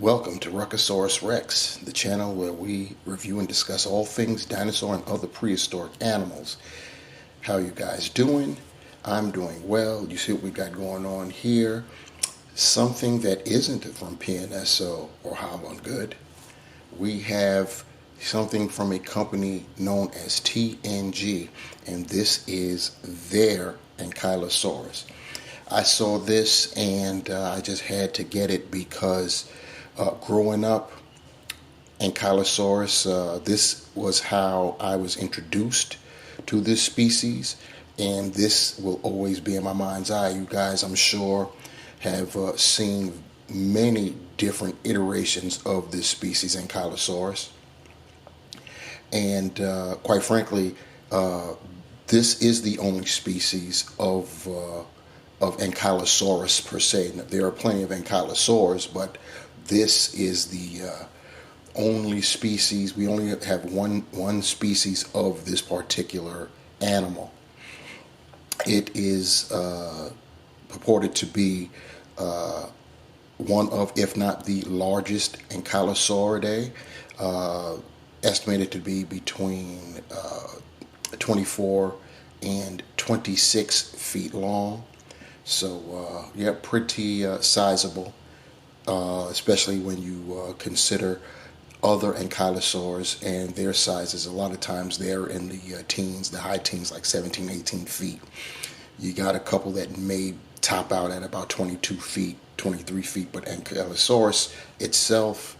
Welcome to Ruckosaurus Rex, the channel where we review and discuss all things dinosaur and other prehistoric animals. How you guys doing? I'm doing well. You see what we got going on here? Something that isn't from PNSO or How on Good. We have something from a company known as TNG, and this is their Ankylosaurus. I saw this and I just had to get it because growing up, Ankylosaurus, this was how I was introduced to this species, and this will always be in my mind's eye. You guys, I'm sure, have seen many different iterations of this species, Ankylosaurus. And quite frankly, this is the only species of Ankylosaurus per se. There are plenty of Ankylosaurs, but this is the only species. We only have one species of this particular animal. It is purported to be one of, if not the largest Ankylosauridae, estimated to be between 24 and 26 feet long. So yeah, pretty sizable, especially when you consider other ankylosaurs and their sizes. A lot of times they're in the teens, the high teens, like 17, 18 feet. You got a couple that may top out at about 22 feet, 23 feet, but Ankylosaurus itself,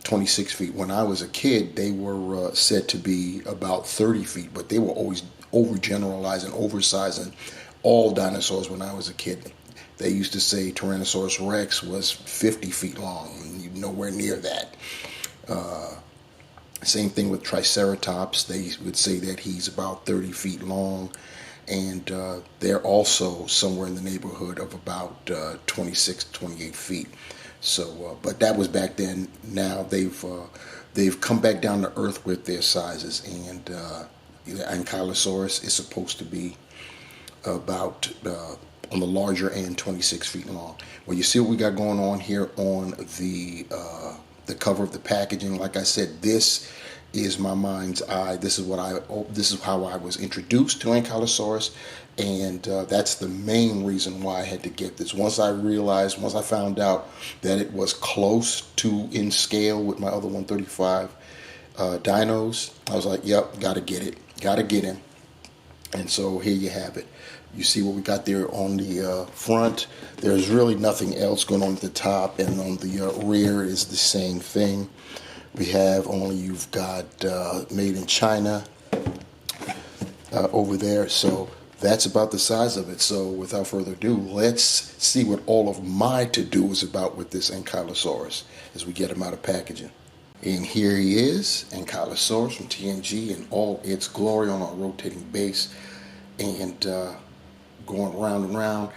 26 feet. When I was a kid, they were said to be about 30 feet, but they were always overgeneralizing, oversizing all dinosaurs when I was a kid. They used to say Tyrannosaurus Rex was 50 feet long, and you're nowhere near that. Same thing with Triceratops. They would say that he's about 30 feet long, and they're also somewhere in the neighborhood of about 26, 28 feet. So, but that was back then. Now they've come back down to earth with their sizes, and Ankylosaurus is supposed to be about on the larger end, 26 feet long. Well, you see what we got going on here on the cover of the packaging. Like I said, this is my mind's eye. This is how I was introduced to Ankylosaurus, and that's the main reason why I had to get this. Once I found out that it was close to in scale with my other 135 dinos, I was like, yep, gotta get it, gotta get him. And so here you have it. You see what we got there on the front. There's really nothing else going on at the top, and on the rear is the same thing. We have only, you've got made in China over there. So that's about the size of it. So without further ado, let's see what all of my to-do is about with this Ankylosaurus as we get him out of packaging. And here he is, Ankylosaurus from TNG in all its glory on our rotating base, and going round and round.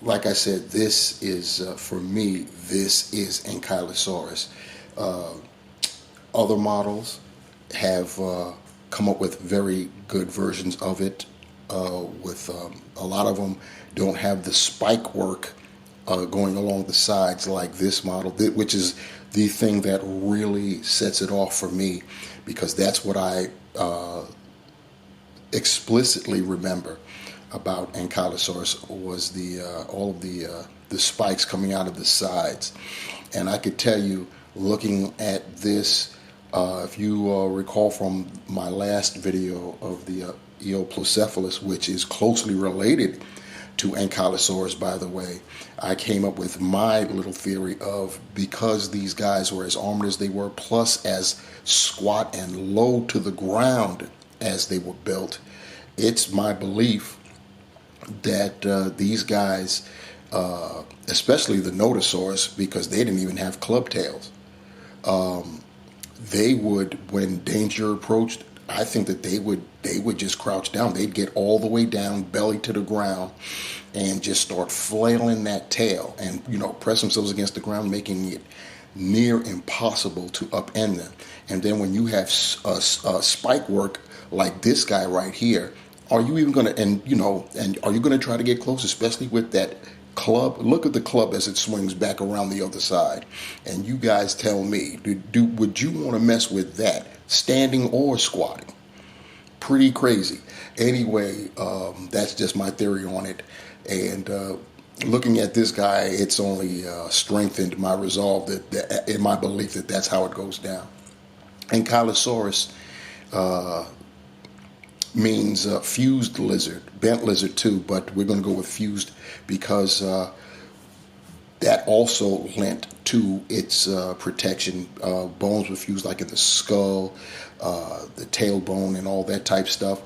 Like I said, this is, for me, this is Ankylosaurus. Other models have come up with very good versions of it. With a lot of them don't have the spike work going along the sides like this model, which is the thing that really sets it off for me, because that's what I explicitly remember about Ankylosaurus was all of the spikes coming out of the sides. And I could tell you, looking at this, if you recall from my last video of the Eoplocephalus, which is closely related to Ankylosaurus, by the way, I came up with my little theory of, because these guys were as armored as they were, plus as squat and low to the ground as they were built, it's my belief that these guys, especially the Nodosaurus, because they didn't even have club tails, they would, when danger approached, I think that they would just crouch down. They'd get all the way down, belly to the ground, and just start flailing that tail and, press themselves against the ground, making it near impossible to upend them. And then when you have spike work like this guy right here, are you even going to, and are you going to try to get close, especially with that club, look at the club as it swings back around the other side. And you guys tell me, would you want to mess with that, standing or squatting? Pretty crazy. Anyway, that's just my theory on it. And looking at this guy, it's only strengthened my resolve that in my belief that that's how it goes down. Ankylosaurus means fused lizard, bent lizard too, but we're going to go with fused because that also lent to its protection. Bones were fused like in the skull, the tailbone, and all that type stuff,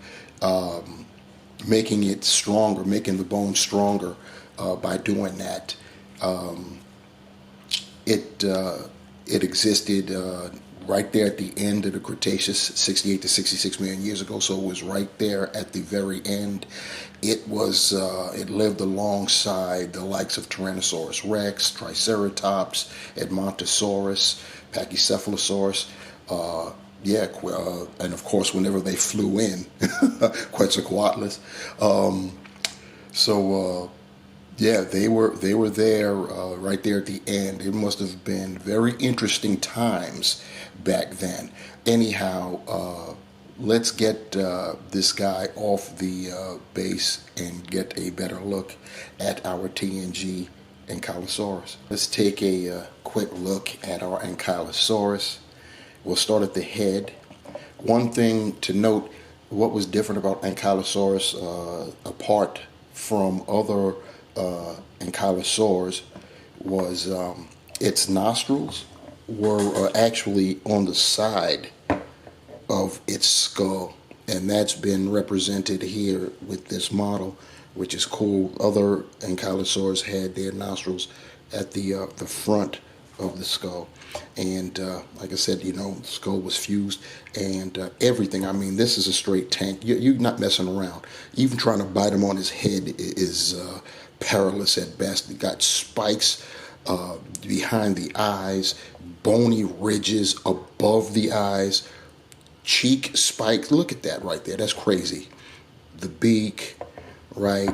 making it stronger, making the bone stronger by doing that. It existed right there at the end of the Cretaceous, 68 to 66 million years ago. So it was right there at the very end. It was it lived alongside the likes of Tyrannosaurus Rex, Triceratops, Edmontosaurus, Pachycephalosaurus. And of course, whenever they flew in, Quetzalcoatlus. They were there right there at the end. It must have been very interesting times back then. Anyhow, let's get this guy off the base and get a better look at our TNG Ankylosaurus. Let's take a quick look at our Ankylosaurus. We'll start at the head. One thing to note, what was different about Ankylosaurus apart from other Ankylosaurs was its nostrils were actually on the side of its skull, and that's been represented here with this model, which is cool. Other Ankylosaurs had their nostrils at the front of the skull, and like I said, the skull was fused and everything. I mean, this is a straight tank. You're not messing around. Even trying to bite him on his head is perilous at best. It got spikes behind the eyes, bony ridges above the eyes, cheek spikes. Look at that right there. That's crazy. The beak, right?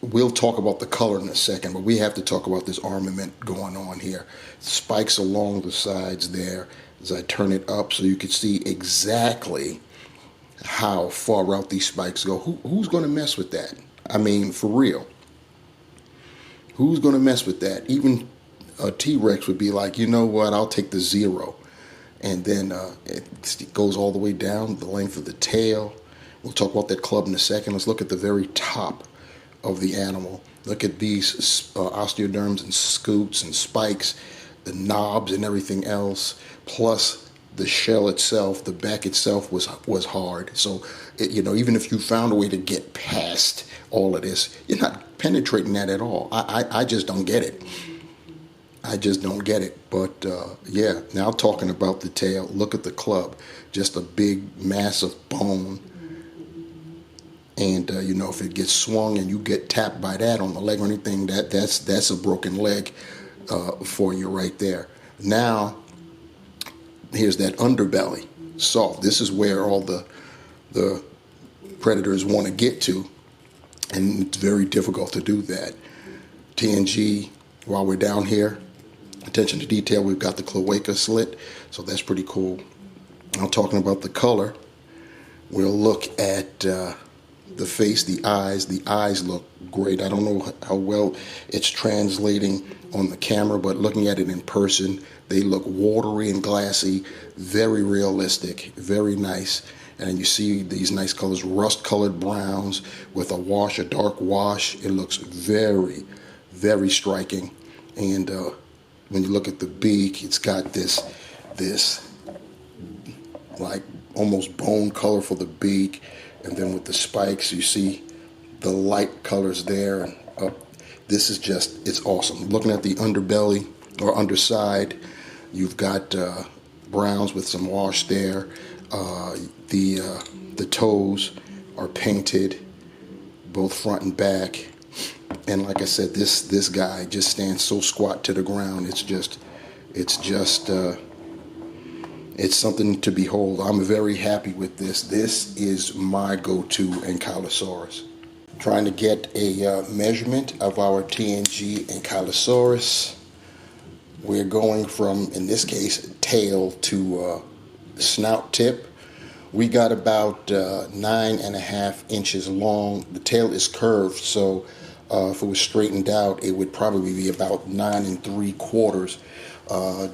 We'll talk about the color in a second, but we have to talk about this armament going on here. Spikes along the sides there as I turn it up so you can see exactly how far out these spikes go. Who's going to mess with that? I mean, for real. Who's going to mess with that? Even a T-Rex would be like, you know what, I'll take the 0. And then it goes all the way down the length of the tail. We'll talk about that club in a second. Let's look at the very top of the animal. Look at these osteoderms and scutes and spikes, the knobs and everything else, plus the shell itself. The back itself was hard. So, even if you found a way to get past all of this, you're not penetrating that at all. I just don't get it. I just don't get it. But now talking about the tail, look at the club. Just a big mass of bone. And if it gets swung and you get tapped by that on the leg or anything, that's a broken leg for you right there. Now, here's that underbelly, soft. This is where all the predators want to get to, and it's very difficult to do that. TNG, while we're down here, attention to detail, we've got the cloaca slit, so that's pretty cool. Now talking about the color, we'll look at the face, the eyes. The eyes look great. I don't know how well it's translating on the camera, but looking at it in person, they look watery and glassy, very realistic, very nice. And then you see these nice colors, rust-colored browns with a dark wash. It looks very, very striking. And when you look at the beak, it's got this like almost bone color for the beak. And then with the spikes, you see the light colors there. And this is it's awesome. Looking at the underbelly or underside, you've got browns with some wash there. The toes are painted, both front and back. And like I said, this guy just stands so squat to the ground. It's something to behold. I'm very happy with this. This is my go-to Ankylosaurus. Trying to get a measurement of our TNG Ankylosaurus. We're going from, in this case, tail to snout tip. We got about 9.5 inches long. The tail is curved, so if it was straightened out, it would probably be about 9 3/4.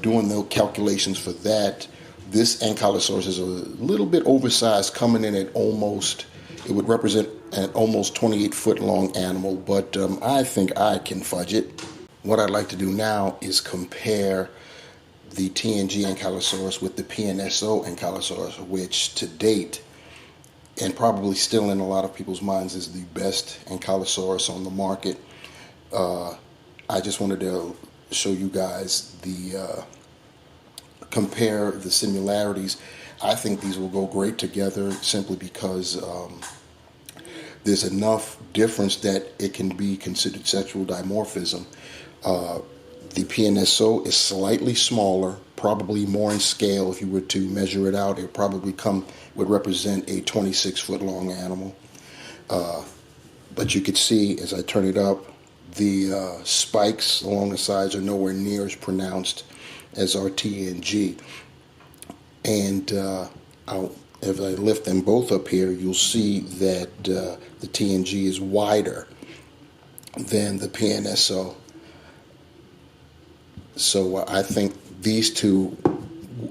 Doing the calculations for that, this Ankylosaurus is a little bit oversized, coming in at almost, it would represent an almost 28-foot long animal, but I think I can fudge it. What I'd like to do now is compare the TNG Ankylosaurus with the PNSO Ankylosaurus, which to date, and probably still in a lot of people's minds, is the best Ankylosaurus on the market. I just wanted to show you guys the compare the similarities. I think these will go great together simply because there's enough difference that it can be considered sexual dimorphism. The PNSO is slightly smaller, probably more in scale. If you were to measure it out, it would represent a 26-foot long animal. But you could see as I turn it up, the spikes along the sides are nowhere near as pronounced as our TNG. And if I lift them both up here, you'll see that the TNG is wider than the PNSO. So I think these two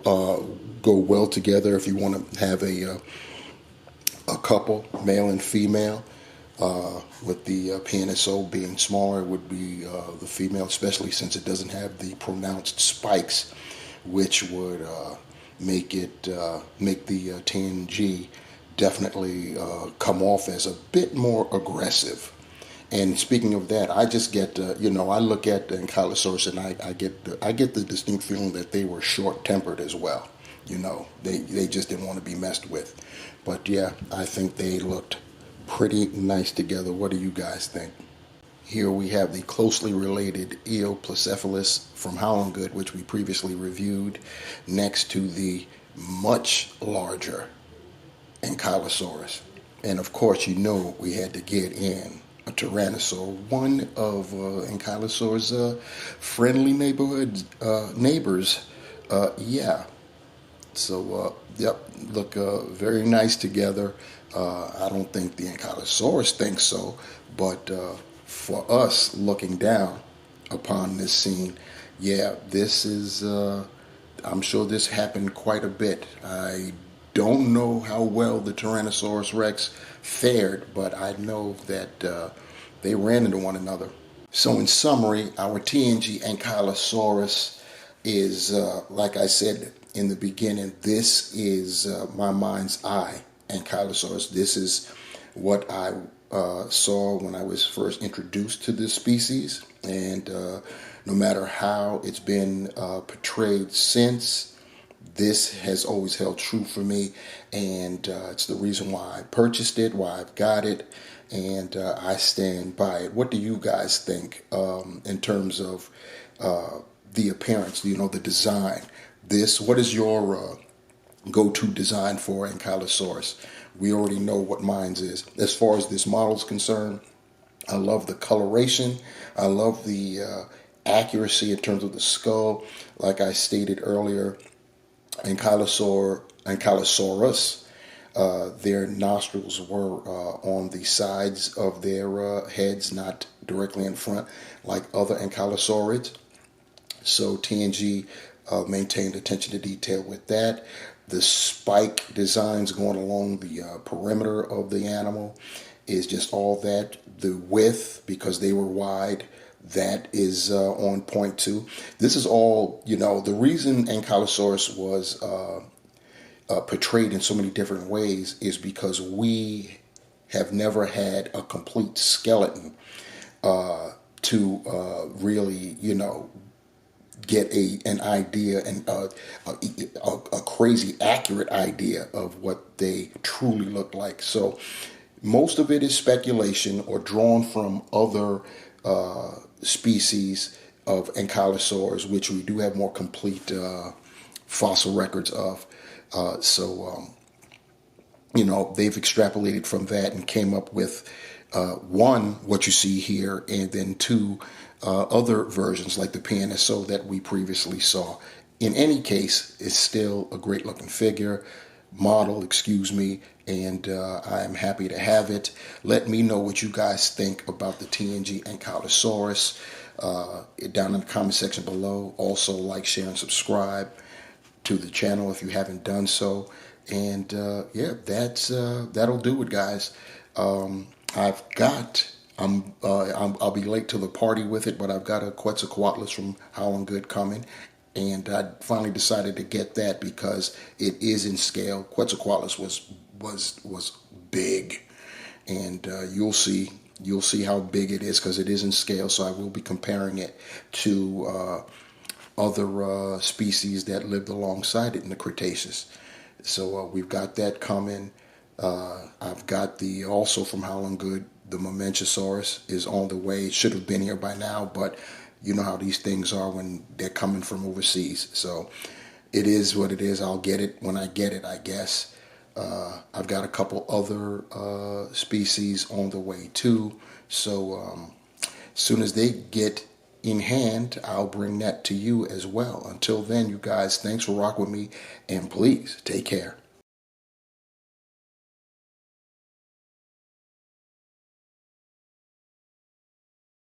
go well together if you want to have a couple, male and female. With the PNSO being smaller, would be the female, especially since it doesn't have the pronounced spikes, which would make the TNG definitely come off as a bit more aggressive. And speaking of that, I just get I look at the Ankylosaurus and I get the distinct feeling that they were short-tempered as well. They just didn't want to be messed with. But yeah, I think they looked pretty nice together. What do you guys think? Here we have the closely related Eoplocephalus from Howland, which we previously reviewed, next to the much larger Ankylosaurus. And of course, we had to get in a Tyrannosaur, one of Ankylosaur's friendly neighbors. Yeah. So, yep, look very nice together. I don't think the Ankylosaurus thinks so, but for us looking down upon this scene, yeah, this is, I'm sure this happened quite a bit. I don't know how well the Tyrannosaurus Rex fared, but I know that they ran into one another. So in summary, our TNG Ankylosaurus is, like I said in the beginning, this is my mind's eye Ankylosaurus. This is what I saw when I was first introduced to this species, and no matter how it's been portrayed since, this has always held true for me, and it's the reason why I purchased it, why I've got it, and I stand by it. What do you guys think in terms of the appearance, the design? What is your go-to design for Ankylosaurus? We already know what mine is. As far as this model is concerned, I love the coloration. I love the accuracy in terms of the skull. Like I stated earlier, Ankylosaurus, their nostrils were on the sides of their heads, not directly in front, like other Ankylosaurids. So TNG maintained attention to detail with that. The spike designs going along the perimeter of the animal is just all that. The width, because they were wide, that is on point too. This is all, the reason Ankylosaurus was portrayed in so many different ways is because we have never had a complete skeleton to really, get an idea and a crazy accurate idea of what they truly look like. So most of it is speculation or drawn from other species of Ankylosaurs, which we do have more complete fossil records of. So they've extrapolated from that and came up with one, what you see here, and then two, other versions like the PNSO that we previously saw. In any case, it's still a great looking figure, model, excuse me, and I'm happy to have it. Let me know what you guys think about the TNG Ankylosaurus down in the comment section below. Also, like, share, and subscribe to the channel if you haven't done so. And yeah, that'll do it, guys. I've got I'll be late to the party with it, but I've got a Quetzalcoatlus from Howlin' Good coming, and I finally decided to get that because it is in scale. Quetzalcoatlus was big, and you'll see how big it is because it is in scale. So I will be comparing it to other species that lived alongside it in the Cretaceous. So we've got that coming. I've got the also from Howlin' Good, the Momentosaurus is on the way. It should have been here by now, but you know how these things are when they're coming from overseas. So it is what it is. I'll get it when I get it, I guess. I've got a couple other species on the way too. So as soon as they get in hand, I'll bring that to you as well. Until then, you guys, thanks for rocking with me, and please take care.